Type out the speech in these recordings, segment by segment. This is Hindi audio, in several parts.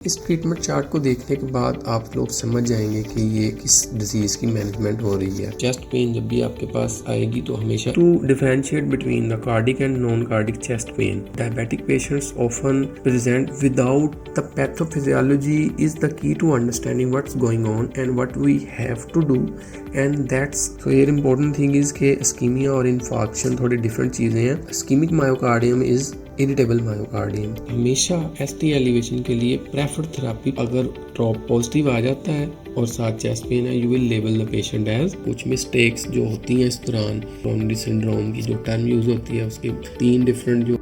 इस ट्रीटमेंट चार्ट को देखने के बाद आप लोग समझ जाएंगे कि ये किस डिजीज की मैनेजमेंट हो रही है। चेस्ट पेन जब भी आपके पास आएगी तो हमेशा to differentiate between the cardiac and non cardiac chest pain. Diabetic patients often present without the pathophysiology is the key to understanding what's going on and what we have to do and that's so here important thing is के इस्कीमिया और इन्फार्क्शन थोड़ी डिफरेंट चीजें हैं। Ischaemic myocardium is irritable myocardium. हमेशा एसटी एलिवेशन के लिए प्रेफर्ड थेरेपी अगर ड्रॉप पॉजिटिव आ जाता है और साथ चेस्ट पेन है, you will label the patient as. कुछ मिस्टेक्स जो होती हैं इस दौरान, कोरोनरी सिंड्रोम की जो टर्म यूज होती है उसके 3 डिफरेंट जो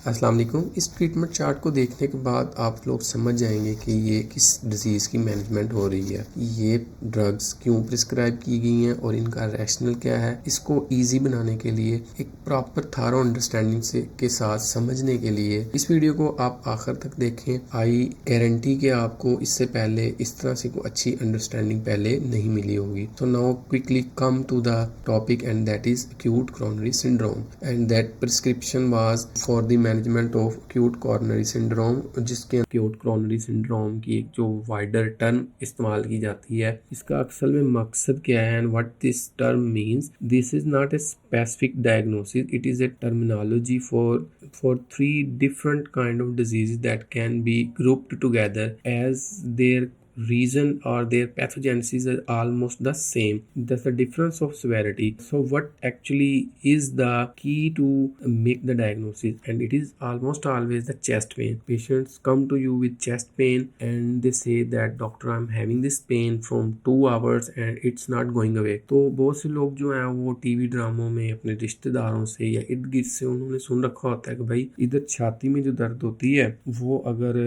अस्सलाम वालेकुम। इस ट्रीटमेंट चार्ट को देखने के बाद आप लोग समझ जाएंगे कि ये किस डिज़ीज़ की मैनेजमेंट हो रही है, ये ड्रग्स क्यों प्रिस्क्राइब की गई हैं और इनका रैशनल क्या है। इसको इजी बनाने के लिए एक प्रॉपर थारो अंडरस्टैंडिंग से के साथ समझने के लिए इस वीडियो को आप आखिर तक देखें। आई गारंटी कि आपको इससे पहले इस तरह से कोई अच्छी अंडरस्टैंडिंग पहले नहीं मिली होगी। तो now quickly come to the topic and that is acute coronary syndrome and that prescription was for the management of acute coronary syndrome, जिसके एक्यूट कोरोनरी सिंड्रोम की एक जो वाइडर टर्म इस्तेमाल की जाती है। इसका असल में मकसद क्या है and what this term means. This is not a specific diagnosis, it is a terminology for 3 different kind of diseases that can be grouped together as their reason or their pathogenesis is almost the same. That's the difference of severity. So what actually is the key to make the diagnosis, and it is almost always the chest pain. Patients come to you with chest pain and they say that doctor I'm having this pain from 2 hours and it's not going away. तो बहुत से लोग जो हैं वो टीवी ड्रामों में अपने रिश्तेदारों से या इर्द गिर्द से उन्होंने सुन रखा होता है कि भाई इधर छाती में जो दर्द होती है वो अगर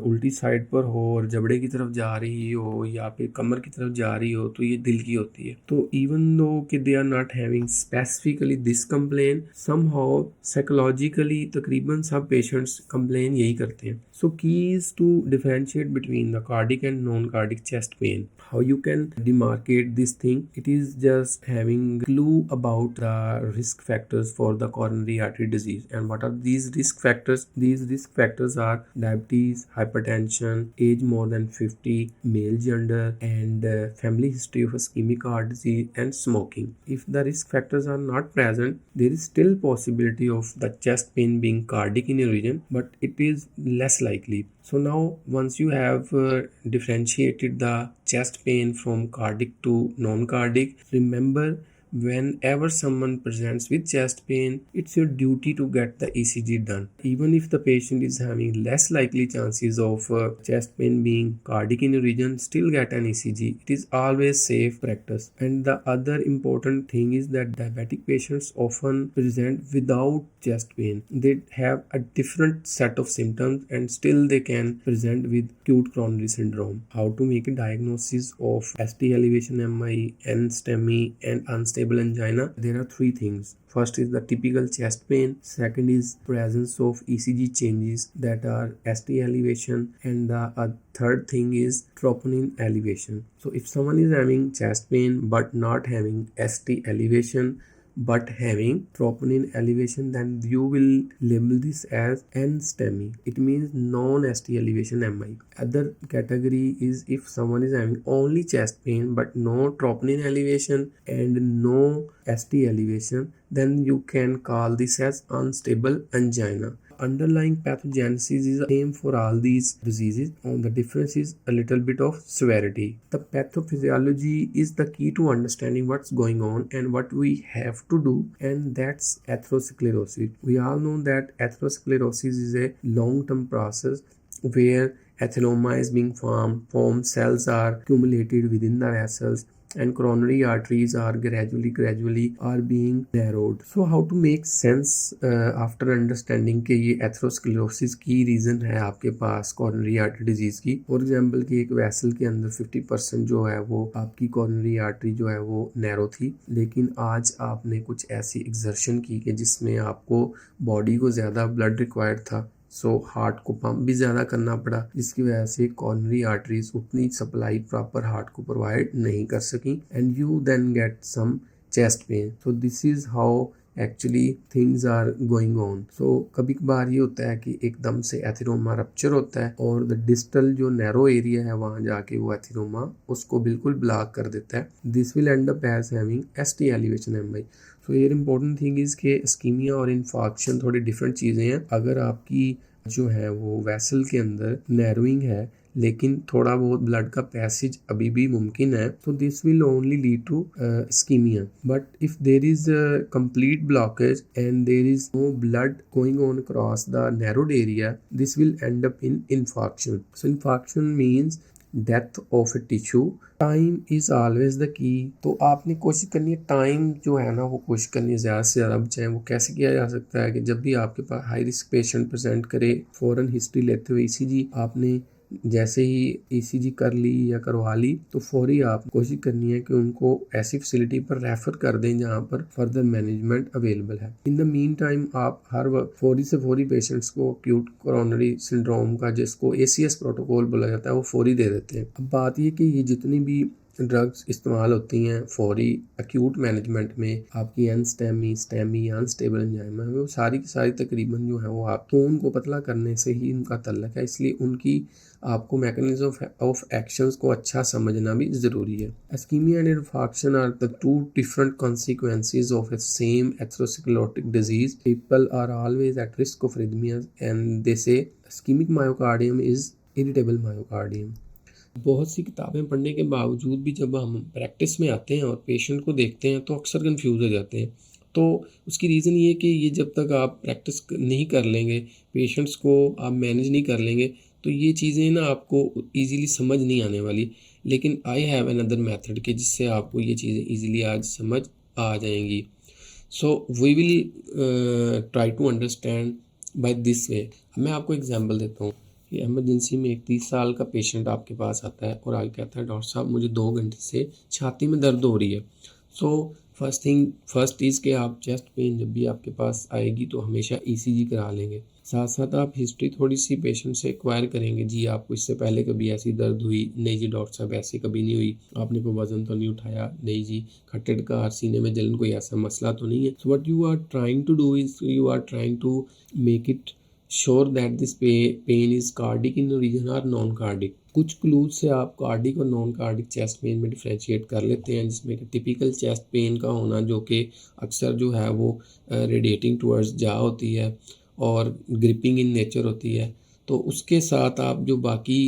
उल्टी साइड पर हो और जबड़े की तरफ जा रही हो या फिर कमर की तरफ जा रही हो तो ये दिल की होती है। तो इवन दो कि they are not having specifically this complain, somehow psychologically तकरीबन सब पेशेंट्स कंप्लेन यही करते हैं। So keys to differentiate between the cardiac and non cardiac chest pain, how you can demarcate this thing, it is just having clue about the risk factors for the coronary artery disease. And what are these risk factors? These risk factors are diabetes, hypertension, age more than 50, male gender, and family history of ischemic heart disease and smoking. If the risk factors are not present, there is still possibility of the chest pain being cardiac in origin, but it is less likely. So now once you have differentiated the chest pain from cardiac to non-cardiac, remember whenever someone presents with chest pain, it's your duty to get the ECG done. Even if the patient is having less likely chances of chest pain being cardiac in origin, still get an ECG. It is always safe practice. And the other important thing is that diabetic patients often present without chest pain. They have a different set of symptoms and still they can present with acute coronary syndrome. How to make a diagnosis of ST elevation MI, NSTEMI and unstable angina? There are 3 things. First is the typical chest pain, second is presence of ECG changes that are ST elevation, and the third thing is troponin elevation. So if someone is having chest pain but not having ST elevation but having troponin elevation, then you will label this as NSTEMI. It means non-ST elevation MI. Other category is if someone is having only chest pain but no troponin elevation and no ST elevation, then you can call this as unstable angina. Underlying pathogenesis is the same for all these diseases, and the difference is a little bit of severity. The pathophysiology is the key to understanding what's going on and what we have to do, and that's atherosclerosis. We all know that atherosclerosis is a long-term process where atheroma is being formed cells are accumulated within the vessels and coronary arteries are gradually are being narrowed. So how to make sense after understanding कि ये atherosclerosis की रीज़न है आपके पास coronary artery disease की। फॉर एग्जाम्पल कि एक वेसल के अंदर 50% जो है वो आपकी coronary artery जो है वो नैरो थी, लेकिन आज आपने कुछ ऐसी एक्सर्शन की कि जिसमें आपको बॉडी को ज़्यादा ब्लड रिक्वायर्ड था, सो हार्ट को पंप भी ज़्यादा करना पड़ा, जिसकी वजह से कॉर्नरी आर्टरीज उतनी सप्लाई प्रॉपर हार्ट को प्रोवाइड नहीं कर सकी and you then get some chest pain. So this is how actually things are going on. So कभी कभार ये होता है कि एकदम से एथिरोमा रप्चर होता है और द डिस्टल जो नैरो एरिया है वहाँ जाके वो एथिरोमा उसको बिल्कुल ब्लॉक कर देता है। This will end up as having ST elevation MI. So ये इम्पोर्टेंट थिंग इज़ के इस्कीमिया और इन्फाक्शन थोड़ी डिफरेंट चीज़ें हैं। अगर आपकी जो है वो वेसल के अंदर नैरोइंग है लेकिन थोड़ा बहुत ब्लड का पैसेज अभी भी मुमकिन है, तो this will only lead to ischaemia. But if there is complete blockage and there is no blood going on across the narrowed area, this will end up in infarction. So infarction means death of a tissue. Time is always the key. तो आपने कोशिश करनी है टाइम जो है ना वो कोशिश करनी है ज़्यादा से ज़्यादा बचाएं। वो कैसे किया जा सकता है कि जब भी आपके पास हाई रिस्क पेशेंट प्रेजेंट करे, फ़ौरन हिस्ट्री लेते हुए ईसीजी आपने जैसे ही ईसीजी कर ली या करवा ली तो फौरी आप कोशिश करनी है कि उनको ऐसी फैसिलिटी पर रेफर कर दें जहां पर फर्दर मैनेजमेंट अवेलेबल है। इन द मीन टाइम आप हर वक्त फौरी से फौरी पेशेंट्स को एक्यूट कोरोनरी सिंड्रोम का जिसको ACS प्रोटोकॉल बोला जाता है वो फौरी दे देते हैं। अब बात ये कि ये जितनी भी ड्रग्स इस्तेमाल होती हैं फौरी एक्यूट मैनेजमेंट में, आपकी स्टेमी अनस्टेबल एंजाइमा, वो सारी की सारी तकरीबन जो है वो आप खून को पतला करने से ही उनका तल्लक है। इसलिए उनकी आपको मैकेनिज्म ऑफ एक्शंस को अच्छा समझना भी ज़रूरी है। Ischemia and infarction are the two different consequences of a same atherosclerotic disease. People are always at risk of arrhythmias and they say ischemic myocardium is irritable myocardium. बहुत सी किताबें पढ़ने के बावजूद भी जब हम प्रैक्टिस में आते हैं और पेशेंट को देखते हैं तो अक्सर कंफ्यूज हो जाते हैं। तो उसकी रीज़न ये कि ये जब तक आप प्रैक्टिस नहीं कर लेंगे, पेशेंट्स को आप मैनेज नहीं कर लेंगे, तो ये चीज़ें ना आपको इजीली समझ नहीं आने वाली। लेकिन आई हैव अनदर मेथड के जिससे आपको ये चीज़ें इजीली आज समझ आ जाएंगी। So we will try to understand by this way. मैं आपको एग्जांपल देता हूँ कि इमरजेंसी में एक 30 साल का पेशेंट आपके पास आता है और आगे कहता है डॉक्टर साहब मुझे 2 घंटे से छाती में दर्द हो रही है। सो फर्स्ट इज़ कि आप चेस्ट पेन जब भी आपके पास आएगी तो हमेशा ECG करा लेंगे। साथ साथ आप हिस्ट्री थोड़ी सी पेशेंट से एक्वायर करेंगे। जी आपको इससे पहले कभी ऐसी दर्द हुई? नहीं जी डॉक्टर साहब ऐसे कभी नहीं हुई। आपने कोई वजन तो नहीं उठाया? नहीं जी। खट्टे डकार, सीने में जलन, कोई ऐसा मसला तो नहीं है? So what you are trying to do is you are trying to make it sure that this pain is cardiac in origin और नॉन कार्डिक। कुछ क्लूज से आप कार्डिक और नॉन कार्डिक चेस्ट पेन में डिफ्रेंशिएट कर लेते हैं, जिसमें कि टिपिकल चेस्ट पेन का होना जो कि अक्सर जो है वो रेडिएटिंग टूवर्ड्स जा होती है और ग्रिपिंग इन नेचर होती है। तो उसके साथ आप जो बाकी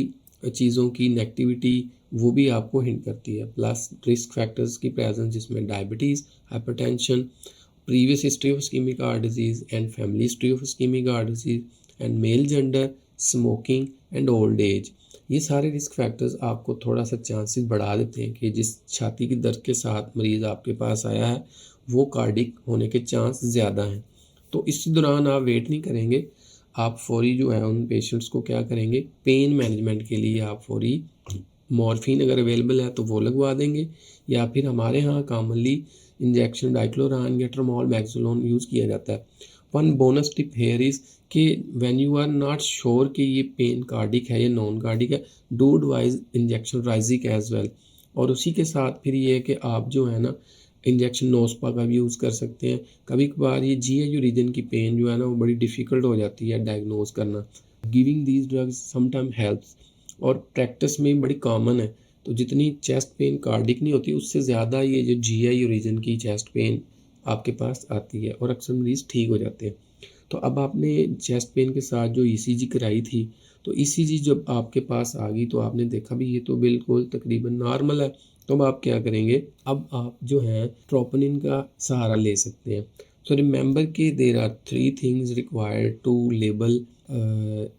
चीज़ों की नेगेटिविटी वो भी आपको हिंट करती है, प्लस रिस्क फैक्टर्स की प्रेजेंस जिसमें diabetes, hypertension, previous history of ischemic heart disease and family history of ischemic heart disease and male gender, smoking and old age। ये सारे रिस्क फैक्टर्स आपको थोड़ा सा चांसेस बढ़ा देते हैं कि जिस छाती की दर्द के साथ मरीज़ आपके पास आया है वो कार्डिक होने के चांस ज़्यादा हैं। तो इस दौरान आप वेट नहीं करेंगे, आप फौरी जो है उन पेशेंट्स को क्या करेंगे, पेन मैनेजमेंट के लिए आप फौरी मॉर्फिन अगर अवेलेबल है तो वो लगवा देंगे, या फिर हमारे यहाँ कॉमनली इंजेक्शन डाइक्लोरान या ट्रमोल मैक्सोलोन यूज़ किया जाता है। One bonus tip here is कि when you are not sure कि ये पेन कार्डिक है या नॉन कार्डिक है, डू एडवाइज इंजेक्शन राइजिक एज वेल। और उसी के साथ फिर ये है कि आप जो है ना इंजेक्शन नोस्पा का भी यूज़ कर सकते हैं। कभी कभार ये GI रीजन की पेन जो है ना वो बड़ी डिफ़िकल्ट हो जाती है डायग्नोज करना। Giving these drugs sometime helps और प्रैक्टिस में बड़ी कॉमन है। तो जितनी चेस्ट पेन कार्डिक नहीं होती उससे ज़्यादा ये जो GI रीजन की चेस्ट पेन आपके पास आती है और अक्सर मरीज़ ठीक हो जाते हैं। तो अब आपने चेस्ट पेन के साथ जो ECG कराई थी, तो ECG जब आपके पास आ गई तो आपने देखा भी ये तो बिल्कुल तकरीबन नॉर्मल है। तो अब आप क्या करेंगे, अब आप जो है ट्रोपोनिन का सहारा ले सकते हैं। सो रिमेंबर कि there are 3 things required to label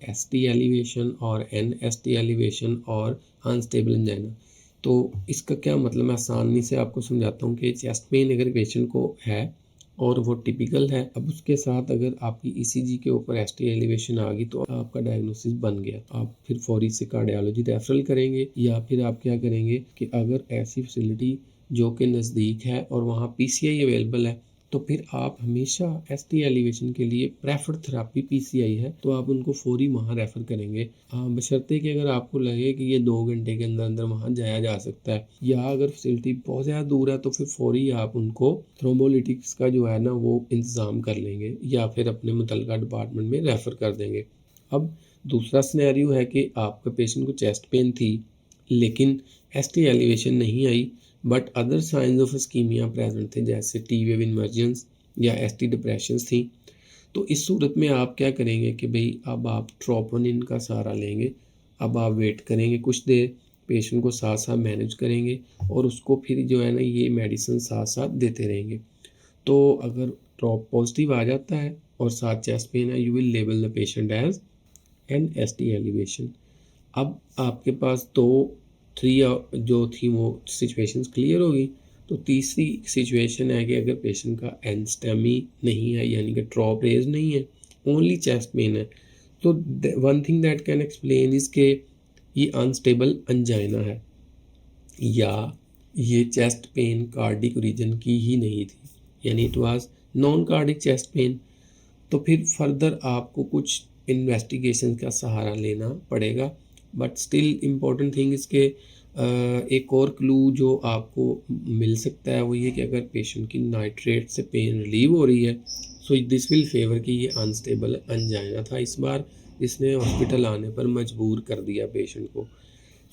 ST elevation और NST एलिवेशन और अनस्टेबल एंजाइना। तो इसका क्या मतलब, मैं आसानी से आपको समझाता हूँ कि चेस्ट पेन अगर पेशेंट को है और वो टिपिकल है, अब उसके साथ अगर आपकी ECG के ऊपर ST एलिवेशन आ गई तो आपका डायग्नोसिस बन गया। आप फिर फौरी से कार्डियोलॉजी रेफरल करेंगे, या फिर आप क्या करेंगे कि अगर ऐसी फैसिलिटी जो कि नज़दीक है और वहाँ PCI अवेलेबल है तो फिर आप हमेशा ST एलिवेशन के लिए प्रेफर्ड थेरेपी PCI है तो आप उनको फौरी वहाँ रेफ़र करेंगे। बशर्ते कि अगर आपको लगे कि ये 2 घंटे के अंदर अंदर वहाँ जाया जा सकता है, या अगर फैसिलिटी बहुत ज़्यादा दूर है तो फिर फौरी आप उनको थ्रोम्बोलिटिक्स का जो है ना वो इंतज़ाम कर लेंगे या फिर अपने मुतल्लिका डिपार्टमेंट में रेफ़र कर देंगे। अब दूसरा सिनेरियो है कि आपके पेशेंट को चेस्ट पेन थी लेकिन ST एलिवेशन नहीं आई, but other signs of ischemia present थे, जैसे T वेव इन्वर्जन्स या ST डिप्रेशंस थी। तो इस सूरत में आप क्या करेंगे कि भाई अब आप ट्रोपोनिन का सहारा लेंगे। अब आप वेट करेंगे कुछ देर, पेशेंट को साथ साथ मैनेज करेंगे और उसको फिर जो है ना ये मेडिसिन साथ साथ देते रहेंगे। तो अगर ट्रॉप पॉजिटिव आ जाता है और साथ चेस्ट पेन है, you will label the patient as an ST elevation. अब आपके पास थ्री जो थी वो सिचुएशंस क्लियर होगी। तो तीसरी सिचुएशन है कि अगर पेशेंट का एनस्टेमी नहीं है, यानी कि ट्रॉप रेज नहीं है, ओनली चेस्ट पेन है, तो one thing that can explain is के ये अनस्टेबल अंजाइना है या ये चेस्ट पेन कार्डिक रीजन की ही नहीं थी, यानी it was non cardiac chest pen. तो फिर फर्दर आपको कुछ इन्वेस्टिगेशन का सहारा लेना पड़ेगा। बट स्टिल इम्पोर्टेंट थिंग इसके एक और क्लू जो आपको मिल सकता है वो ये कि अगर पेशेंट की नाइट्रेट से पेन रिलीव हो रही है, सो दिस विल फेवर कि ये अनस्टेबल अंजाइना था इस बार, जिसने हॉस्पिटल आने पर मजबूर कर दिया पेशेंट को।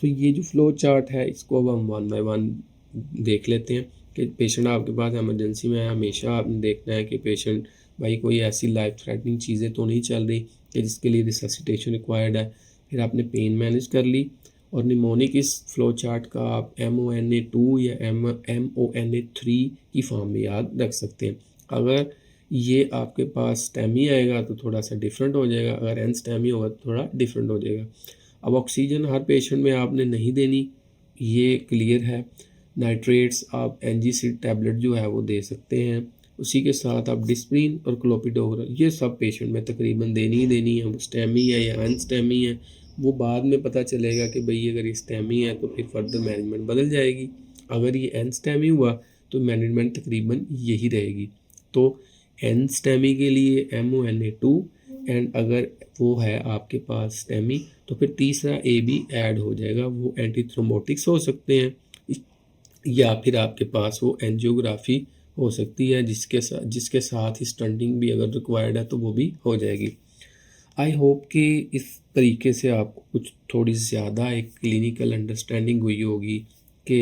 तो ये जो फ्लो चार्ट है इसको अब हम 1 बाय 1 देख लेते हैं कि पेशेंट आपके पास इमरजेंसी में है। हमेशा आपने देखना है कि पेशेंट भाई कोई ऐसी लाइफ थ्रेटनिंग चीज़ें तो नहीं चल रही कि जिसके लिए रिससिटेशन रिक्वायर्ड है। फिर आपने पेन मैनेज कर ली और निमोनिक इस फ्लो चार्ट का आप MONA2 या MONA3 की फॉर्म में याद रख सकते हैं। अगर ये आपके पास स्टेमी आएगा तो थोड़ा सा डिफरेंट हो जाएगा, अगर एन स्टेमी होगा तो थोड़ा डिफरेंट हो जाएगा। अब ऑक्सीजन हर पेशेंट में आपने नहीं देनी, ये क्लियर है। नाइट्रेट्स आप एनजीसी टैबलेट जो है वो दे सकते हैं, उसी के साथ आप डिस्प्रिन और क्लोपिडोग्राल ये सब पेशेंट में तकरीबन देनी ही देनी है। वो स्टेमी है या अनस्टेमी है वो बाद में पता चलेगा कि भाई अगर ये स्टेमी है तो फिर फर्दर मैनेजमेंट बदल जाएगी, अगर ये अनस्टेमी हुआ तो मैनेजमेंट तकरीबन यही रहेगी। तो अनस्टेमी के लिए MONA2 एंड अगर वो है आपके पास स्टेमी तो फिर तीसरा A भी ऐड हो जाएगा, वो एंटी थ्रोम्बोटिक्स हो सकते हैं या फिर आपके पास वो एंजियोग्राफी हो सकती है जिसके साथ ही स्टंटिंग भी अगर रिक्वायर्ड है तो वो भी हो जाएगी। आई होप कि इस तरीके से आपको कुछ थोड़ी ज़्यादा एक क्लिनिकल अंडरस्टैंडिंग हुई होगी कि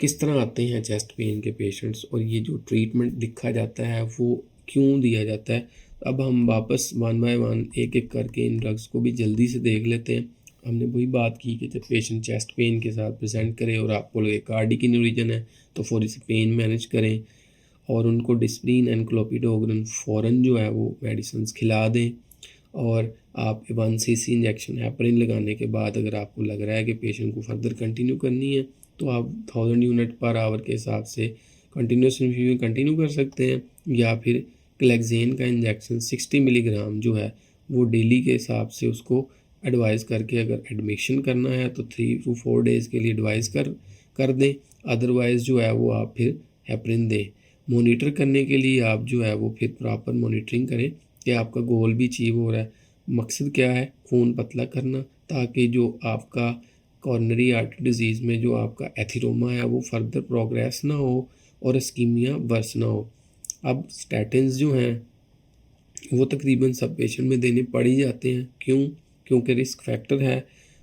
किस तरह आते हैं चेस्ट पेन के पेशेंट्स और ये जो ट्रीटमेंट लिखा जाता है वो क्यों दिया जाता है। अब हम वापस 1 बाय 1 एक एक करके इन ड्रग्स को भी जल्दी से देख लेते हैं। हमने वही बात की कि जब पेशेंट चेस्ट पेन के साथ प्रेजेंट करे और आपको लगे कार्डिक इन्वर्जन है तो फौरी से पेन मैनेज करें और उनको डिस्प्रिन एंड क्लोपिडोग्राल फ़ौरन जो है वो मेडिसिन खिला दें। और आप 1 cc इंजेक्शन हेपरिन लगाने के बाद अगर आपको लग रहा है कि पेशेंट को फर्दर कंटिन्यू करनी है तो आप 1000 यूनिट पर आवर के हिसाब से कंटिन्यूस इन्फ्यूजन कंटिन्यू कर सकते हैं, या फिर क्लेक्सेन का इंजेक्शन 60 मिलीग्राम जो है वो डेली के हिसाब से उसको एडवाइस करके अगर एडमिशन करना है तो 3 to 4 डेज़ के लिए एडवाइस कर दें, अदरवाइज़ जो है वो आप फिर हेपरिन दें। मोनीटर करने के लिए आप जो है वो फिर प्रॉपर मोनीटरिंग करें कि आपका गोल भी अचीव हो रहा है। मकसद क्या है, खून पतला करना ताकि जो आपका कॉर्नरी आर्टरी डिजीज़ में जो आपका एथिरोमा है वो फर्दर प्रोग्रेस ना हो और इस्कीमिया वर्स ना हो। अब स्टैटिन्स जो हैं वो तकरीबन सब पेशेंट में देने पड़ ही जाते हैं, क्योंकि रिस्क फैक्टर है।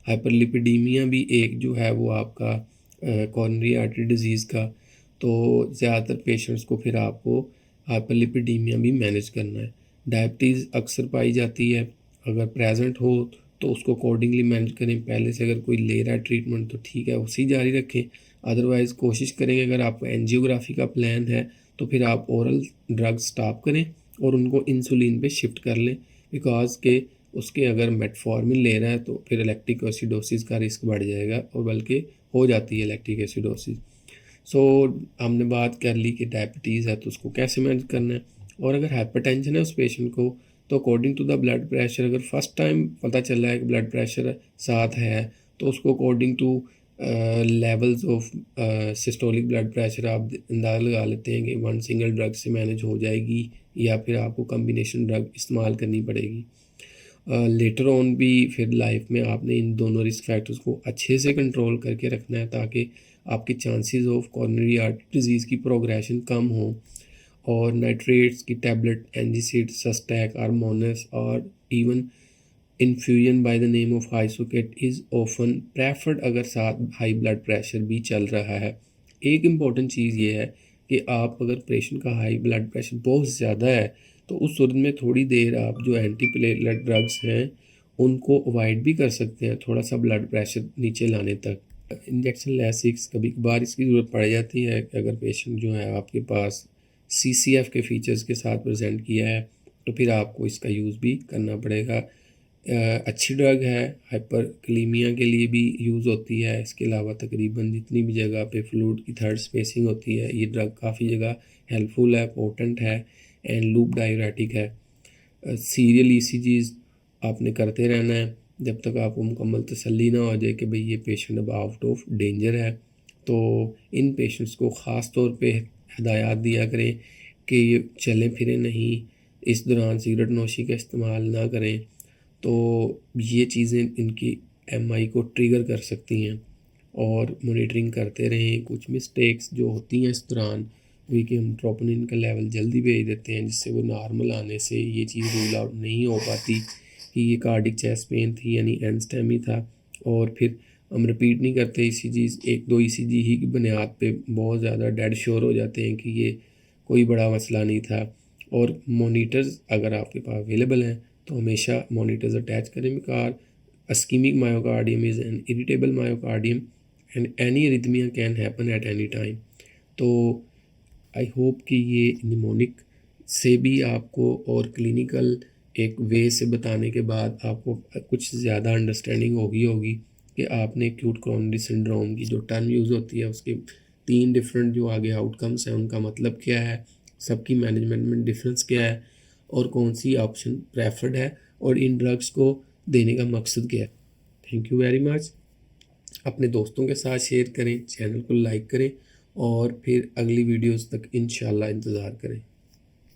हाइपरलिपिडीमिया भी एक जो है वो आपका कॉर्नरी आर्टरी डिजीज़ का, तो ज़्यादातर पेशेंट्स को फिर आपको हाइपरलिपिडीमिया भी मैनेज करना है। डायबिटीज़ अक्सर पाई जाती है, अगर प्रेजेंट हो तो उसको अकॉर्डिंगली मैनेज करें। पहले से अगर कोई ले रहा है ट्रीटमेंट तो ठीक है उसी जारी रखें, अदरवाइज़ कोशिश करेंगे अगर आपको एंजियोग्राफी का प्लान है तो फिर आप ओरल ड्रग स्टॉप करें और उनको इंसुलिन पे शिफ्ट कर लें, बिकॉज के उसके अगर मेटफॉर्मिन ले रहा है तो फिर लैक्टिक एसिडोसिस का रिस्क बढ़ जाएगा और बल्कि हो जाती है लैक्टिक एसिडोसिस। सो हमने बात कर ली कि डायबिटीज़ है तो उसको कैसे मैनेज करना है, और अगर हाइपरटेंशन है उस पेशेंट को तो according to the blood pressure, अगर फर्स्ट टाइम पता चल रहा है कि ब्लड प्रेशर साथ है तो उसको according two levels of systolic blood pressure आप अंदाज़ा लगा लेते हैं कि वन सिंगल ड्रग से मैनेज हो जाएगी या फिर आपको कम्बिनेशन ड्रग इस्तेमाल करनी पड़ेगी। लेटर ऑन भी फिर लाइफ में आपने इन दोनों रिस्क फैक्टर्स को अच्छे से कंट्रोल करके रखना है ताकि आपके chances of coronary artery disease की प्रोग्रेशन कम हो। और नाइट्रेट्स की टैबलेट, एनजीसिड, सस्टैक, हार्मोनस और even infusion by the name of Isoket is often preferred अगर साथ हाई ब्लड प्रेशर भी चल रहा है। एक इम्पॉर्टेंट चीज़ ये है कि आप अगर पेशेंट का हाई ब्लड प्रेशर बहुत ज़्यादा है तो उस सूरत में थोड़ी देर आप जो एंटी प्लेटलेट ड्रग्स हैं उनको अवॉइड भी कर सकते हैं थोड़ा सा ब्लड प्रेशर नीचे लाने तक। इंजेक्शन लैसिक्स कभी कभार इसकी ज़रूरत पड़ जाती है कि अगर पेशेंट जो है आपके पास CCF के फीचर्स के साथ प्रेजेंट किया है तो फिर आपको इसका यूज़ भी करना पड़ेगा। अच्छी ड्रग है, हाइपरकलीमिया के लिए भी यूज़ होती है। इसके अलावा तकरीबन जितनी भी जगह पे फ्लूइड की थर्ड स्पेसिंग होती है ये ड्रग काफ़ी जगह हेल्पफुल है, पोटेंट है एंड लूप डायरेटिक है। सीरियल ECGs आपने करते रहना है जब तक आपको मुकम्मल तसल्ली ना हो जाए कि भाई ये पेशेंट अब आउट ऑफ डेंजर है। तो इन पेशेंट्स को ख़ास तौर पे हिदायत दिया करें कि ये चलें फिरें नहीं, इस दौरान सिगरेट नोशी का इस्तेमाल ना करें। तो ये चीज़ें इनकी MI को ट्रिगर कर सकती हैं और मॉनिटरिंग करते रहें। कुछ मिस्टेक्स जो होती हैं इस दौरान वही कि हम ट्रोपोनिन का लेवल जल्दी भेज देते हैं जिससे वो नॉर्मल आने से ये चीज़ रूल आउट नहीं हो पाती कि ये कार्डिक चेस्ट पेन थी यानी एनस्टेमी था। और फिर हम रिपीट नहीं करते ECGs, 1-2 ECG ही की बुनियाद पे बहुत ज़्यादा डेड श्योर हो जाते हैं कि ये कोई बड़ा मसला नहीं था। और मोनीटर्स अगर आपके पास अवेलेबल हैं तो हमेशा मोनीटर्स अटैच करें because ischemic myocardium is an irritable myocardium and any arrhythmia can happen at any time। तो आई होप कि ये निमोनिक से भी आपको और क्लिनिकल एक वे से बताने के बाद आपको कुछ ज़्यादा अंडरस्टैंडिंग होगी कि आपने एक्यूट कोरोनरी सिंड्रोम की जो टर्म यूज़ होती है उसके 3 डिफरेंट जो आगे आउटकम्स हैं उनका मतलब क्या है, सबकी मैनेजमेंट में डिफरेंस क्या है और कौन सी ऑप्शन प्रेफर्ड है और इन ड्रग्स को देने का मकसद क्या है। Thank you very much. अपने दोस्तों के साथ शेयर करें, चैनल को लाइक करें और फिर अगली वीडियोस तक इंशाल्लाह इंतज़ार करें।